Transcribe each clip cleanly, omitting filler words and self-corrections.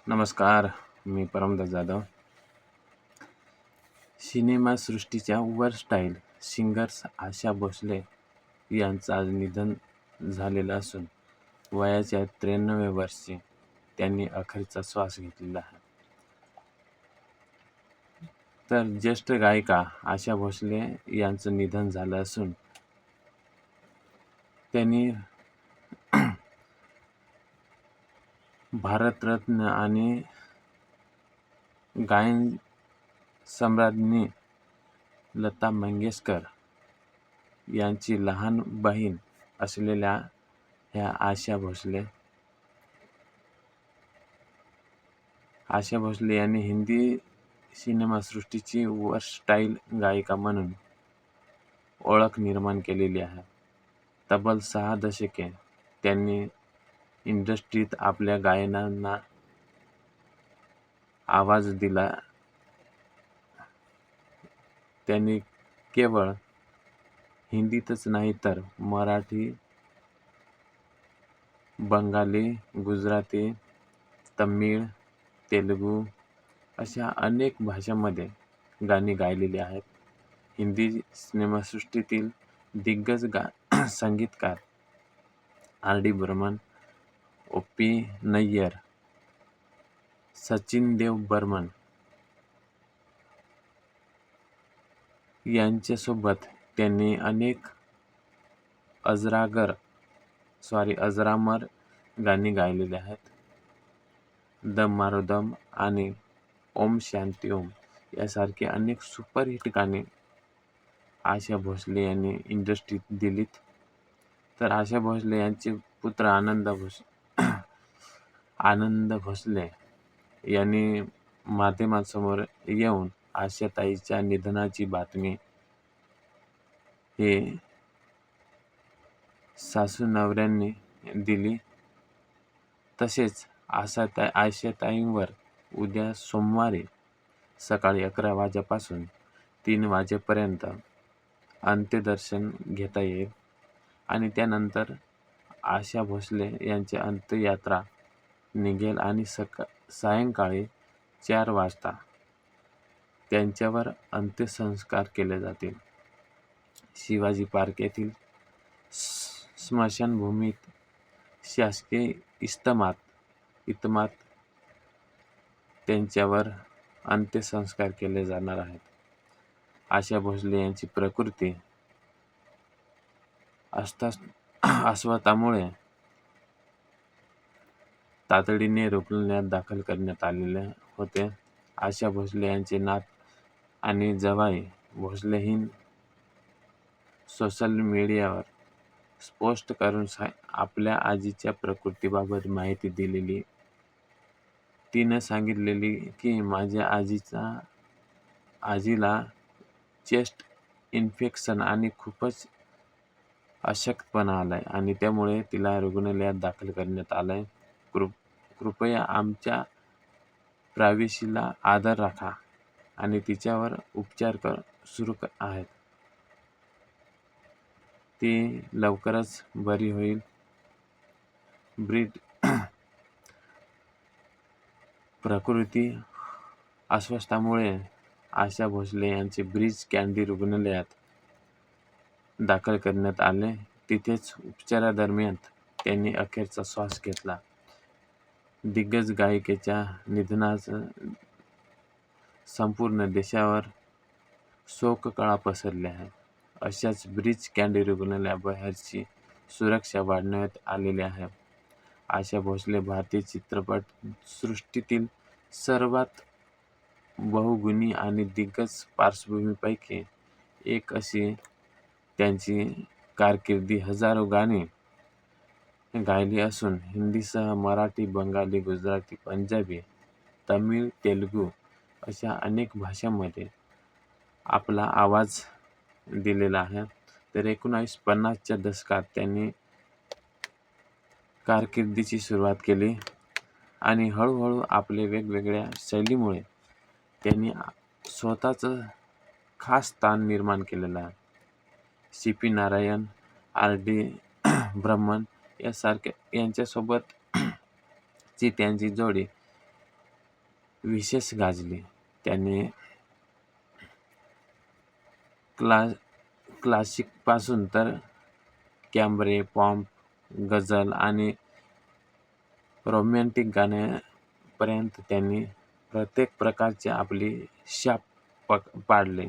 नमस्कार, मी Paramdas Jadhav. सिनेमासृष्टीच्या versatile singers Asha Bhosle यांचं आज निधन झालेलं असून वयाच्या 93व्या वर्षी त्यांनी अखेरचा श्वास घेतलेला आहे. तर ज्येष्ठ गायिका आशा भोसले यांचं निधन झालं असून त्यांनी भारतरत्न आणि गायन सम्राज्ञी लता मंगेशकर यांची लहान बहीण असलेल्या ह्या आशा भोसले यांनी हिंदी सिनेमासृष्टीची वर्सटाईल गायिका म्हणून ओळख निर्माण केलेली आहे. तब्बल 6 दशके त्यांनी इंडस्ट्रीत आपल्या गायनांना आवाज दिला. त्यांनी केवळ हिंदीतच नाही तर मराठी, बंगाली, गुजराती, तमिळ, तेलुगू अशा अनेक भाषांमध्ये गाणी गायलेली आहेत. हिंदी सिनेमासृष्टीतील दिग्गज संगीतकार आर.डी. बर्मन, ओ.पी. नय्यर, सचिन देव बर्मन यांच्यासोबत त्यांनी अनेक अजरामर गाणी गायलेली आहेत. दम मारो दम आणि ओम शांती ओम यासारखी अनेक सुपरहिट गाणी आशा भोसले यांनी इंडस्ट्रीत दिलीत. तर आशा भोसले यांचे पुत्र आनंद भोसले यांनी माध्यमांसमोर येऊन आशाताईच्या निधनाची बातमी ही सासू नवऱ्यांनी दिली. तसेच आशाताईंवर उद्या सोमवारी सकाळी 11 वाजेपासून 3 वाजेपर्यंत अंत्यदर्शन घेता येईल आणि त्यानंतर आशा भोसले यांची अंत्ययात्रा निघेल आणि सायंकाळी 4 वाजता त्यांच्यावर अंत्यसंस्कार केले जातील. शिवाजी पार्क येथील स्मशानभूमीत शासकीय इतमात त्यांच्यावर अंत्यसंस्कार केले जाणार आहेत. आशा भोसले यांची प्रकृती अस्वस्थतामुळे तातडीने रुग्णालयात दाखल करण्यात आलेले होते. आशा भोसले यांचे नात आणि जावई भोसलेंनी सोशल मीडियावर पोस्ट करून आपल्या आजीच्या प्रकृतीबाबत माहिती दिलेली. तिनं सांगितलेली की माझ्या आजीला चेस्ट इन्फेक्शन आणि खूपच अशक्तपणा आलाय आणि त्यामुळे तिला रुग्णालयात दाखल करण्यात आलंय. कृपया आमच्या प्रायव्हसीला आदर राखा आणि तिच्यावर उपचार सुरू आहेत. ती लवकरच बरी होईल. प्रकृती अस्वस्थतेमुळे आशा भोसले यांचे ब्रीच कँडी रुग्णालयात दाखल करण्यात आले. तिथेच उपचारादरम्यान त्यांनी अखेरचा श्वास घेतला. दिग्गज गायिकेच्या निधनाचं संपूर्ण देशावर शोककळा पसरली आहे. अशाच ब्रीच कँडी रुग्णालयाबाहेरची सुरक्षा वाढवण्यात आलेली आहे. आशा भोसले भारतीय चित्रपट सृष्टीतील सर्वात बहुगुणी आणि दिग्गज पार्श्वभूमीपैकी एक अशी त्यांची कारकिर्दी हजारो गाणी गायली असून हिंदीसह मराठी, बंगाली, गुजराती, पंजाबी, तमिळ, तेलुगू अशा अनेक भाषांमध्ये आपला आवाज दिलेला आहे. तर 1950च्या दशकात त्यांनी कारकिर्दीची सुरुवात केली आणि हळूहळू आपल्या वेगवेगळ्या शैलीमुळे त्यांनी स्वतःचं खास स्थान निर्माण केलेलं आहे. सी.पी. नारायण, आर.डी. बर्मन यांच्यासोबत ची त्यांची जोडी विशेष गाजली. त्यांनी क्ला क्लासिकपासून तर कॅबरे, पॉप, गझल आणि रोमॅन्टिक गाण्यापर्यंत त्यांनी प्रत्येक प्रकारचे आपली छाप पाडले.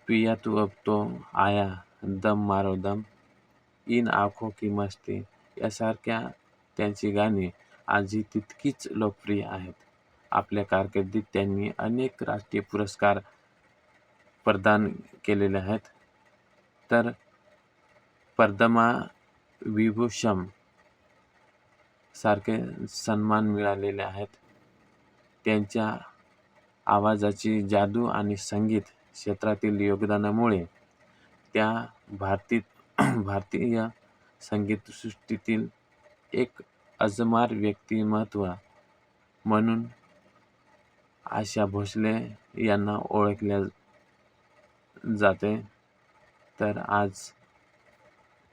पिया तू अब तो आया, दम मारो दम, इन आँखों की मस्ती यासारख्या त्यांची गाणी आजही तितकीच लोकप्रिय आहेत. आपल्या कारकिर्दीत त्यांनी अनेक राष्ट्रीय पुरस्कार प्रदान केलेले आहेत. तर पद्मा विभूषण सारखे सन्मान मिळालेले आहेत. त्यांच्या आवाजाची जादू आणि संगीत क्षेत्रातील योगदानामुळे त्या भारतीय संगीतसृष्टीतील एक अजरामर व्यक्तिमत्व म्हणून आशा भोसले यांना ओळखले जाते. तर आज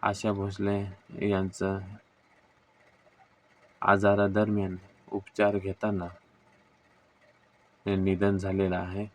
आशा भोसले यांचं आजारादरम्यान उपचार घेताना निधन झालेलं आहे.